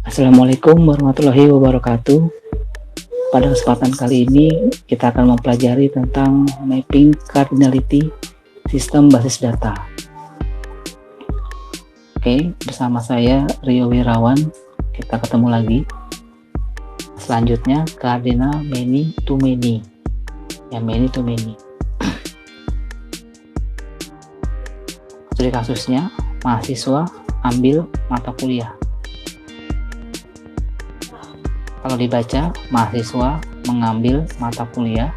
Assalamualaikum warahmatullahi wabarakatuh. Pada kesempatan kali ini kita akan mempelajari tentang mapping cardinality sistem basis data. Oke, bersama saya Rio Wirawan. Kita ketemu lagi. Selanjutnya cardinal many to many. Ya, many to many. Studi kasusnya, mahasiswa ambil mata kuliah. Kalau dibaca, mahasiswa mengambil mata kuliah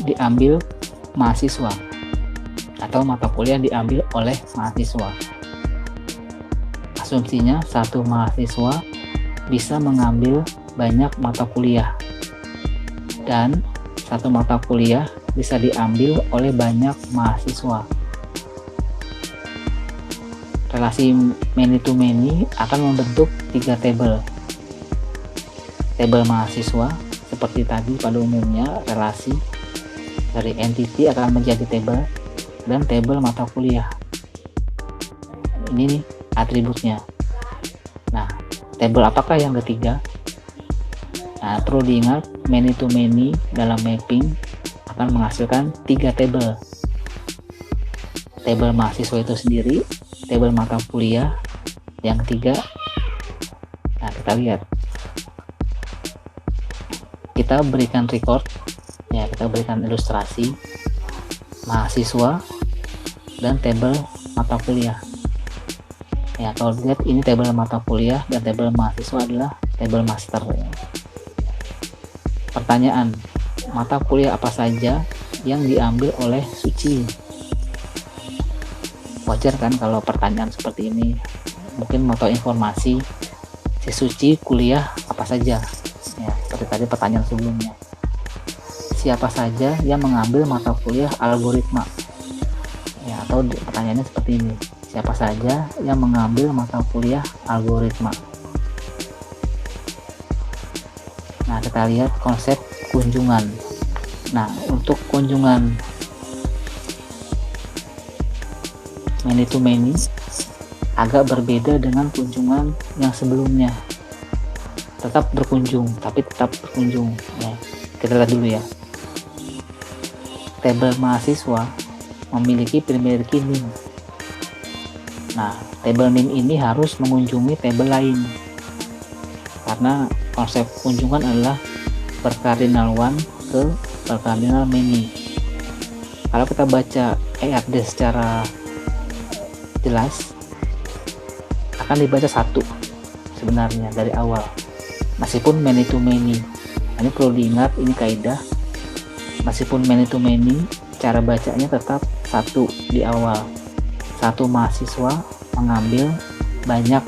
diambil mahasiswa, atau mata kuliah diambil oleh mahasiswa. Asumsinya satu mahasiswa bisa mengambil banyak mata kuliah, dan satu mata kuliah bisa diambil oleh banyak mahasiswa. Relasi many to many akan membentuk tiga tabel. Tabel mahasiswa seperti tadi pada umumnya, relasi dari entity akan menjadi tabel, dan tabel mata kuliah. Ini nih atributnya. Nah, tabel apakah yang ketiga? Nah, perlu diingat many to many dalam mapping akan menghasilkan tiga tabel. Tabel mahasiswa itu sendiri, tabel mata kuliah yang ketiga. Nah, kita lihat, kita berikan record ya, kita berikan ilustrasi mahasiswa dan tabel mata kuliah ya. Kalau dilihat, ini tabel mata kuliah dan tabel mahasiswa adalah tabel master ya. Pertanyaan, mata kuliah apa saja yang diambil oleh Suci? Wajar kan kalau pertanyaan seperti ini. Mungkin mau tahu informasi si Suci kuliah apa saja ya, seperti tadi pertanyaan sebelumnya. Siapa saja yang mengambil mata kuliah algoritma ya, atau pertanyaannya seperti ini, siapa saja yang mengambil mata kuliah algoritma. Nah, kita lihat konsep kunjungan. Nah, untuk kunjungan many to many agak berbeda dengan kunjungan yang sebelumnya. Tetap berkunjung, tapi tetap berkunjung ya. Kita lihat dulu ya. Tabel mahasiswa memiliki NIM. Nah, tabel NIM ini harus mengunjungi tabel lain, karena konsep kunjungan adalah berkardinal one ke berkardinal many. Kalau kita baca EAD secara jelas, akan dibaca satu sebenarnya dari awal, meskipun many to many. Ini perlu diingat, ini kaidah, meskipun many to many, cara bacanya tetap satu di awal. Satu mahasiswa mengambil banyak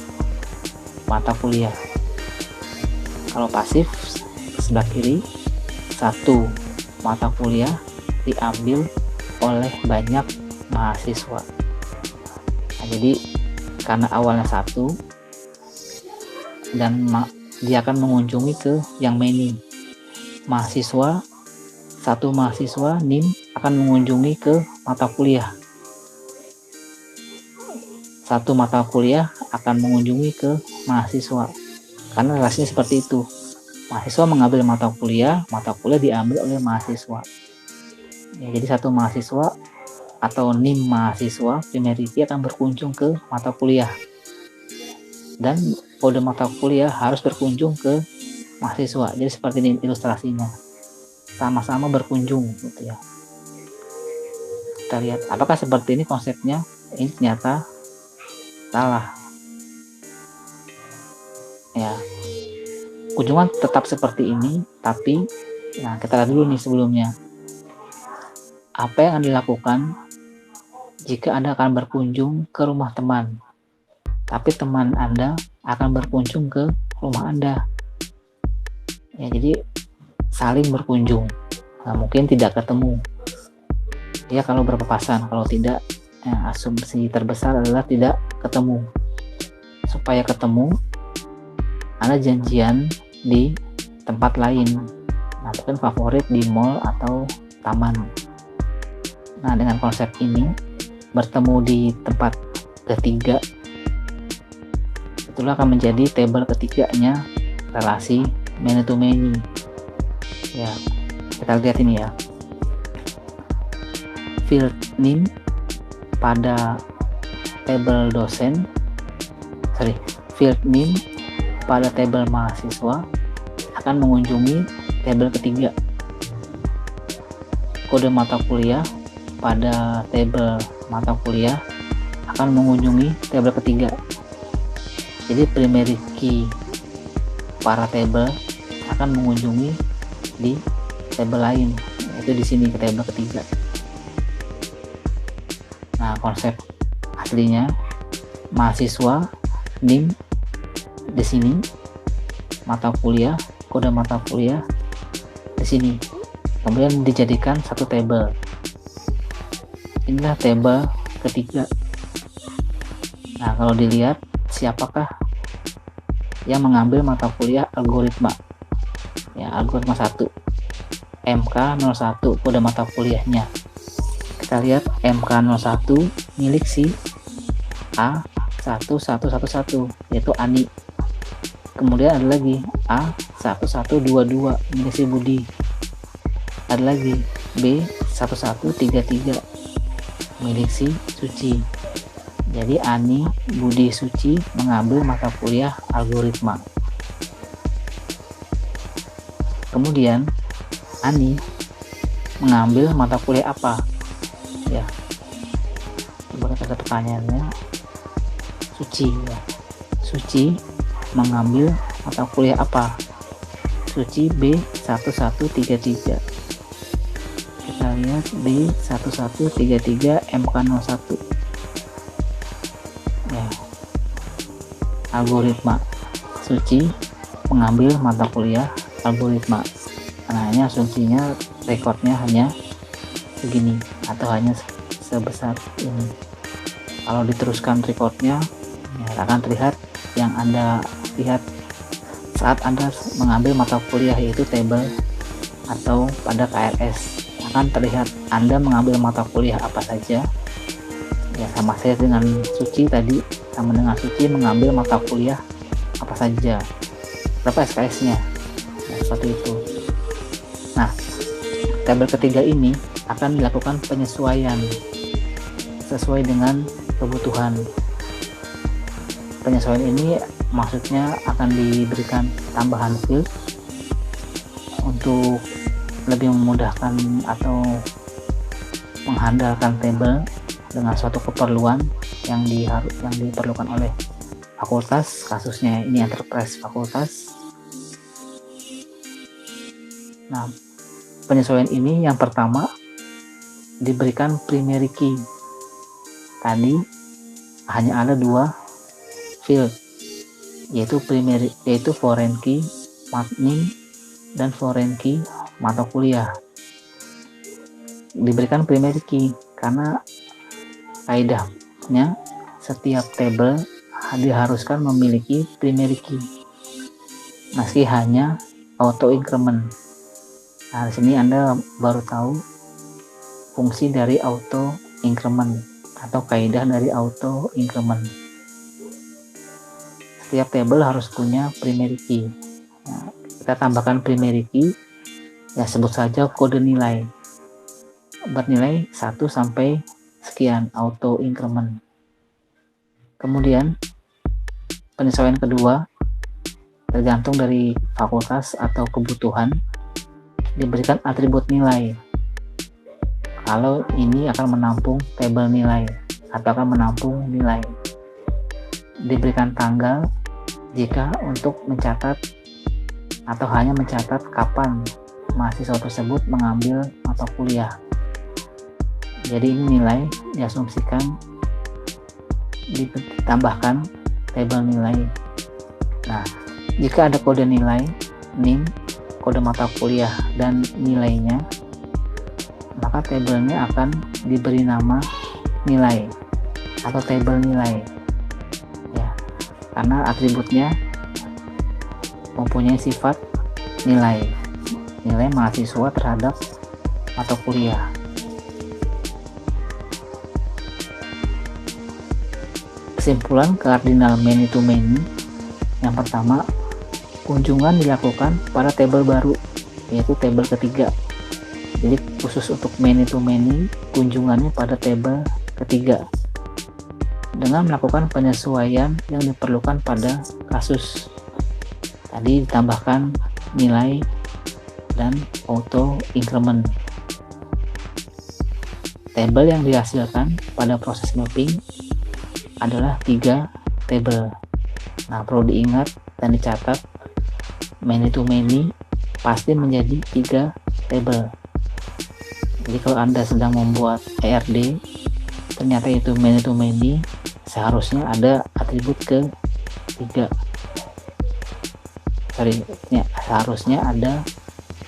mata kuliah. Kalau pasif sebelah kiri, satu mata kuliah diambil oleh banyak mahasiswa. Nah, jadi karena awalnya satu dan dia akan mengunjungi ke yang many, satu mahasiswa NIM akan mengunjungi ke mata kuliah, satu mata kuliah akan mengunjungi ke mahasiswa, karena relasinya seperti itu. Mahasiswa mengambil mata kuliah diambil oleh mahasiswa ya, jadi satu mahasiswa atau NIM mahasiswa primarity akan berkunjung ke mata kuliah, dan kode mata kuliah harus berkunjung ke mahasiswa. Jadi seperti ini ilustrasinya, sama-sama berkunjung gitu ya. Kita lihat apakah seperti ini konsepnya. Ini ternyata salah ya. Kunjungan tetap seperti ini, tapi nah, kita lihat dulu nih sebelumnya, apa yang akan dilakukan jika Anda akan berkunjung ke rumah teman, tapi teman Anda akan berkunjung ke rumah Anda ya. Jadi saling berkunjung. Nah, mungkin tidak ketemu ya kalau berpapasan. Kalau tidak ya, asumsi terbesar adalah tidak ketemu. Supaya ketemu, Anda janjian di tempat lain. Nah, mungkin favorit di mall atau taman. Nah, dengan konsep ini bertemu di tempat ketiga itulah akan menjadi tabel ketiganya relasi many to many. Ya, kita lihat ini ya. Field name pada tabel dosen, field name pada tabel mahasiswa akan mengunjungi tabel ketiga. Kode mata kuliah pada tabel mata kuliah akan mengunjungi tabel ketiga. Jadi primary key para tabel akan mengunjungi di tabel lain, yaitu di sini ke tabel ketiga. Nah, konsep aslinya mahasiswa NIM di sini, mata kuliah, kode mata kuliah di sini. Kemudian dijadikan satu tabel. Inilah tabel ketiga. Nah, kalau dilihat siapakah yang mengambil mata kuliah algoritma? Ya, algoritma 1. MK01 kode mata kuliahnya. Kita lihat MK01 milik si A1111, yaitu Ani. Kemudian ada lagi A1122 milik si Budi. Ada lagi B1133 milik si Suci. Jadi Ani, Budi, Suci mengambil mata kuliah algoritma. Kemudian Ani mengambil mata kuliah apa? Ya, coba kita pertanyaannya. Suci ya. Suci mengambil mata kuliah apa? Suci B1133. Kita lihat B1133 MK01. Ya. Algoritma. Suci mengambil mata kuliah algoritma. Nah, ini asumsinya rekodnya hanya segini atau hanya sebesar ini. Kalau diteruskan rekodnya, ya, akan terlihat yang Anda lihat saat Anda mengambil mata kuliah, yaitu tabel atau pada KRS. Akan terlihat Anda mengambil mata kuliah apa saja. Ya, sama saya dengan Suci tadi, sama dengan Suci mengambil mata kuliah apa saja, berapa SKS-nya, ya, seperti itu. Nah, tabel ketiga ini akan dilakukan penyesuaian sesuai dengan kebutuhan. Penyesuaian ini maksudnya akan diberikan tambahan field untuk lebih memudahkan atau menghandalkan tabel dengan suatu keperluan yang diperlukan oleh fakultas. Kasusnya ini enterprise fakultas. Nah, penyesuaian ini yang pertama diberikan primary key. Tadi hanya ada 2 field, yaitu foreign key NIM dan foreign key mata kuliah. Diberikan primary key karena kaidahnya setiap tabel diharuskan memiliki primary key meski hanya auto increment. Nah, di sini Anda baru tahu fungsi dari auto increment atau kaidah dari auto increment. Setiap tabel harus punya primary key. Nah, kita tambahkan primary key, ya sebut saja kode nilai, bernilai 1 sampai sekian, auto increment. Kemudian penyesuaian kedua tergantung dari fakultas atau kebutuhan, diberikan atribut nilai. Kalau ini akan menampung tabel nilai atau akan menampung nilai. Diberikan tanggal jika untuk mencatat atau hanya mencatat kapan mahasiswa tersebut mengambil mata kuliah. Jadi ini nilai diasumsikan ditambahkan tabel nilai. Nah, jika ada kode nilai NIM, kode mata kuliah dan nilainya, maka tabelnya akan diberi nama nilai atau tabel nilai, ya, karena atributnya mempunyai sifat nilai mahasiswa terhadap mata kuliah. Kesimpulan kardinal many to many Yang pertama, kunjungan dilakukan pada tabel baru, yaitu tabel ketiga. Jadi khusus untuk many to many, kunjungannya pada tabel ketiga dengan melakukan penyesuaian yang diperlukan pada kasus. Tadi ditambahkan nilai dan auto increment. Tabel yang dihasilkan pada proses mapping adalah 3 tabel. Nah, perlu diingat dan dicatat, many to many pasti menjadi 3 tabel. Jadi kalau Anda sedang membuat ERD ternyata itu many to many, seharusnya ada atribut seharusnya ada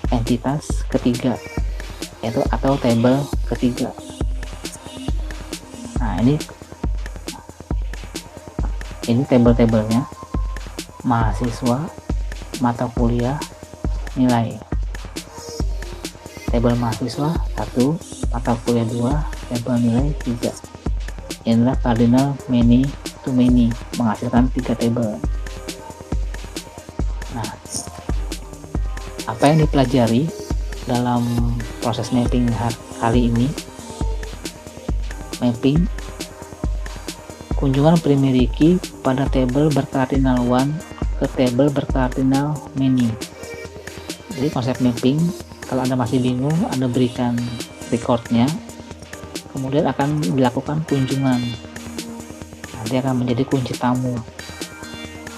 entitas ketiga, yaitu atau tabel ketiga. Nah, ini tabel-tabelnya: mahasiswa, mata kuliah, nilai. Tabel mahasiswa 1, mata kuliah 2, tabel nilai 3. Inilah cardinal many to many, menghasilkan 3 tabel. Nah, apa yang dipelajari dalam proses mapping kali ini? Mapping kunjungan primary key pada tabel berkardinal 1 ke tabel berkardinal many. Jadi konsep mapping, kalau Anda masih bingung, Anda berikan recordnya, kemudian akan dilakukan kunjungan. Nanti akan menjadi kunci tamu.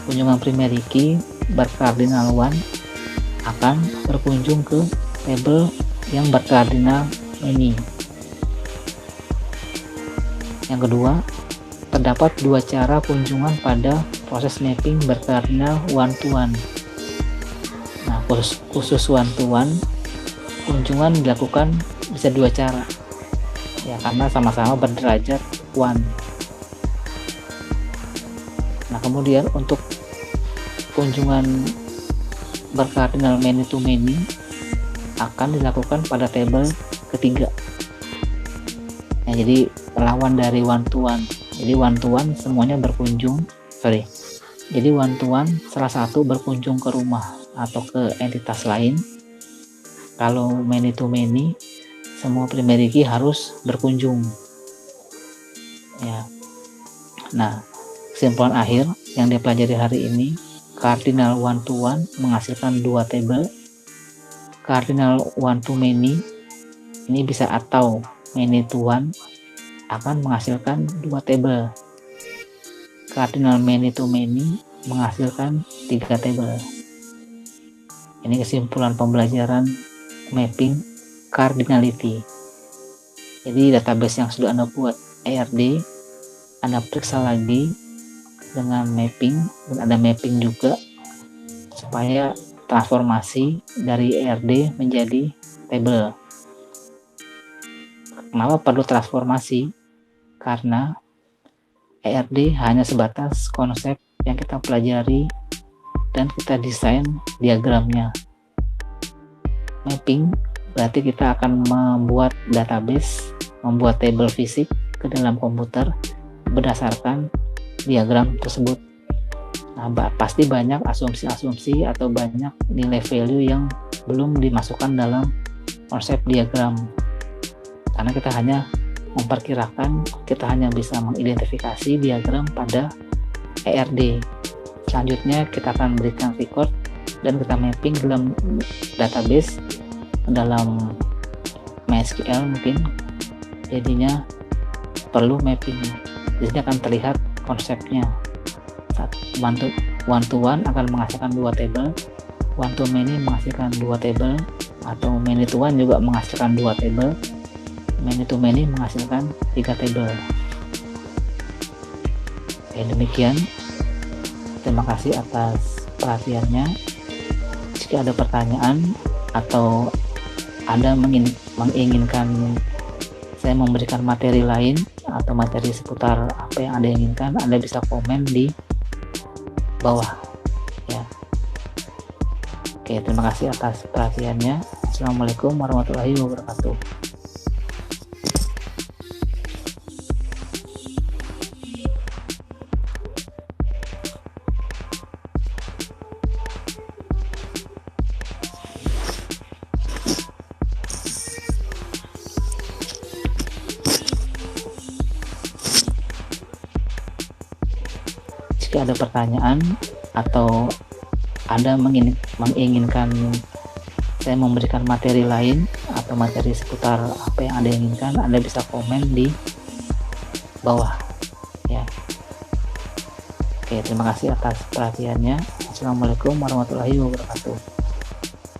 Kunjungan primary key berkardinal 1 akan berkunjung ke tabel yang berkardinal many. Yang kedua, terdapat 2 cara kunjungan pada proses mapping berkardinal one to one. Nah, khusus one to one, kunjungan dilakukan bisa 2 cara, ya, karena sama-sama berderajat 1. Nah, kemudian untuk kunjungan berkardinal many to many akan dilakukan pada tabel ketiga. Nah, jadi lawan dari one to one. Jadi one to one semuanya jadi one to one salah satu berkunjung ke rumah atau ke entitas lain. Kalau many to many, semua primary key harus berkunjung, ya. Nah, kesimpulan akhir yang dipelajari hari ini, cardinal one to one menghasilkan 2 tabel. Cardinal one to many ini bisa atau many to one akan menghasilkan 2 tabel. Cardinal many to many menghasilkan 3 tabel. Ini kesimpulan pembelajaran mapping cardinality. Jadi database yang sudah Anda buat ERD, Anda periksa lagi dengan mapping, dan ada mapping juga supaya transformasi dari ERD menjadi tabel. Kenapa perlu transformasi? Karena ERD hanya sebatas konsep yang kita pelajari dan kita desain diagramnya. Mapping berarti kita akan membuat database, membuat tabel fisik ke dalam komputer berdasarkan diagram tersebut. Nah, pasti banyak asumsi-asumsi atau banyak nilai value yang belum dimasukkan dalam konsep diagram, karena kita hanya memperkirakan, kita hanya bisa mengidentifikasi diagram pada ERD. Selanjutnya kita akan berikan record dan kita mapping dalam database, dalam MySQL mungkin. Jadinya perlu mapping. Di sini akan terlihat konsepnya. One to one akan menghasilkan 2 tabel, one to many menghasilkan 2 tabel, atau many to one juga menghasilkan 2 tabel, many to many menghasilkan 3 tabel. Oke, demikian. Terima kasih atas perhatiannya. Jika ada pertanyaan atau Anda menginginkan saya memberikan materi lain atau materi seputar apa yang Anda inginkan, Anda bisa komen di bawah, ya. Oke, terima kasih atas perhatiannya. Assalamualaikum warahmatullahi wabarakatuh. jika ada pertanyaan atau Anda menginginkan saya memberikan materi lain atau materi seputar apa yang Anda inginkan, Anda bisa komen di bawah ya. Oke, terima kasih atas perhatiannya. Assalamualaikum warahmatullahi wabarakatuh.